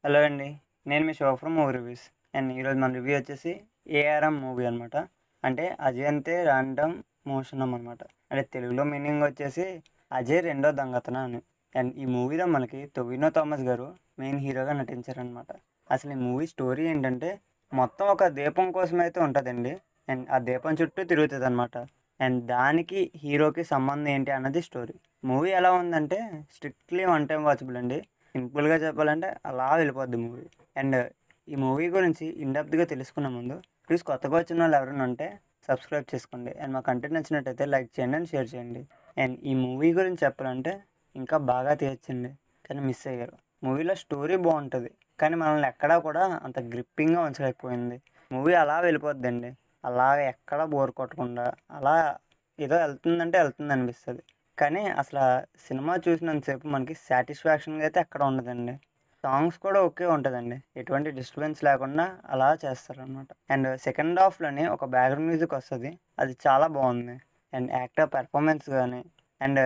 Hello అండి. నేను మీ show from movie reviews. And ఈరోజు మన రివ్యూ వచ్చేసి ఏఆర్ఎం మూవీ అనమాట. అంటే అజయ్ అంతే ర్యాండమ్ మోషనం అనమాట. అంటే తెలుగులో మీనింగ్ వచ్చేసి అజయ్ రెండో దొంగతనం అని. అండ్ ఈ మూవీలో మనకి టొవినో థామస్ గారు మెయిన్ హీరోగా నటించారనమాట. అసలు ఈ మూవీ స్టోరీ ఏంటంటే మొత్తం ఒక దీపం కోసం అయితే ఉంటుందండి. అండ్ ఆ దీపం చుట్టూ తిరుగుతుంది అనమాట. అండ్ దానికి హీరోకి సంబంధం ఏంటి అన్నది స్టోరీ. మూవీ ఎలా ఉందంటే స్ట్రిక్ట్లీ వన్ టైం వాచబుల్ అండి. సింపుల్గా చెప్పాలంటే అలా వెళ్ళిపోద్ది మూవీ. అండ్ ఈ మూవీ గురించి ఇన్డెప్త్గా తెలుసుకునే ముందు ప్లీజ్ కొత్తగా వచ్చిన వాళ్ళు ఎవరైనా ఉంటే సబ్స్క్రైబ్ చేసుకోండి. అండ్ మా కంటెంట్ నచ్చినట్టయితే లైక్ చేయండి అండ్ షేర్ చేయండి. అండ్ ఈ మూవీ గురించి చెప్పాలంటే ఇంకా బాగా తీయచ్చండి, కానీ మిస్ అయ్యారు. మూవీలో స్టోరీ బాగుంటుంది, కానీ మనల్ని ఎక్కడా కూడా అంత గ్రిప్పింగ్గా ఉంచలేకపోయింది. మూవీ అలా వెళ్ళిపోద్దండి, అలా ఎక్కడా బోర్ కొట్టకుండా అలా ఏదో వెళ్తుందంటే వెళ్తుంది అనిపిస్తుంది. కానీ అసలు సినిమా చూసినంతసేపు మనకి సాటిస్ఫాక్షన్గా అయితే ఎక్కడ ఉండదండి. సాంగ్స్ కూడా ఓకే ఉంటుందండి, ఎటువంటి డిస్టర్బెన్స్ లేకుండా అలా చేస్తారనమాట. అండ్ సెకండ్ హాఫ్లోని ఒక బ్యాక్గ్రౌండ్ మ్యూజిక్ వస్తుంది, అది చాలా బాగుంది. అండ్ యాక్టర్ పెర్ఫార్మెన్స్ కానీ అండ్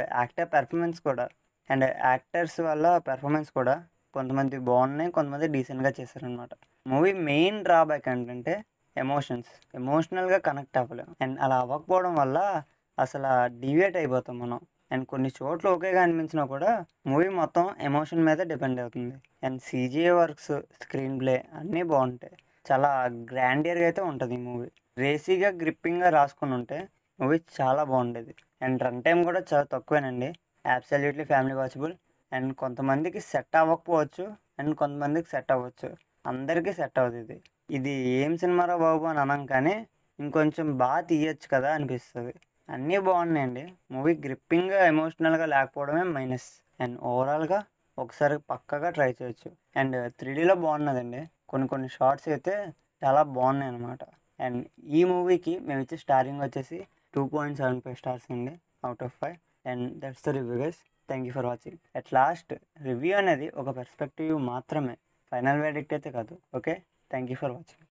యాక్టర్స్ వల్ల పెర్ఫార్మెన్స్ కూడా కొంతమంది బాగున్నాయి, కొంతమంది డీసెంట్గా చేశారనమాట. మూవీ మెయిన్ డ్రాబ్యాక్ ఏంటంటే ఎమోషనల్గా కనెక్ట్ అవ్వలేం. అండ్ అలా అవ్వకపోవడం వల్ల అసలు డివియేట్ అయిపోతాం మనం. అండ్ కొన్ని చోట్ల ఓకేగా అనిపించినా కూడా మూవీ మొత్తం ఎమోషన్ మీద డిపెండ్ అవుతుంది. And CGA works, screen play అన్నీ బాగుంటాయి. చాలా గ్రాండియర్గా అయితే ఉంటుంది ఈ మూవీ. రేసీగా గ్రిప్పింగ్గా రాసుకుని ఉంటే మూవీ చాలా బాగుండేది. అండ్ రన్ టైం కూడా చాలా తక్కువేనండి. Absolutely family watchable. అండ్ కొంతమందికి సెట్ అవ్వకపోవచ్చు, అండ్ కొంతమందికి సెట్ అవ్వచ్చు. అందరికీ సెట్ అవ్వదు ఇది. ఇది ఏం సినిమారా బాబు అని అనం, కానీ ఇంకొంచెం బాగా తీయచ్చు కదా అనిపిస్తుంది. అన్నీ బాగున్నాయండి. మూవీ గ్రిప్పింగ్గా ఎమోషనల్గా లేకపోవడమే మైనస్. అండ్ ఓవరాల్గా ఒకసారి పక్కగా ట్రై చేయొచ్చు. అండ్ 3Dలో బాగున్నదండి, కొన్ని షార్ట్స్ అయితే చాలా బాగున్నాయి అనమాట. అండ్ ఈ మూవీకి మేము ఇచ్చే స్టారింగ్ వచ్చేసి 2.75 స్టార్స్ అండి out of 5. And that's the review guys. Thank you for watching. At last review అనేది ఒక పర్స్పెక్టివ్ మాత్రమే, ఫైనల్ వెర్డిక్ట్ అయితే కాదు. Okay, thank you for watching.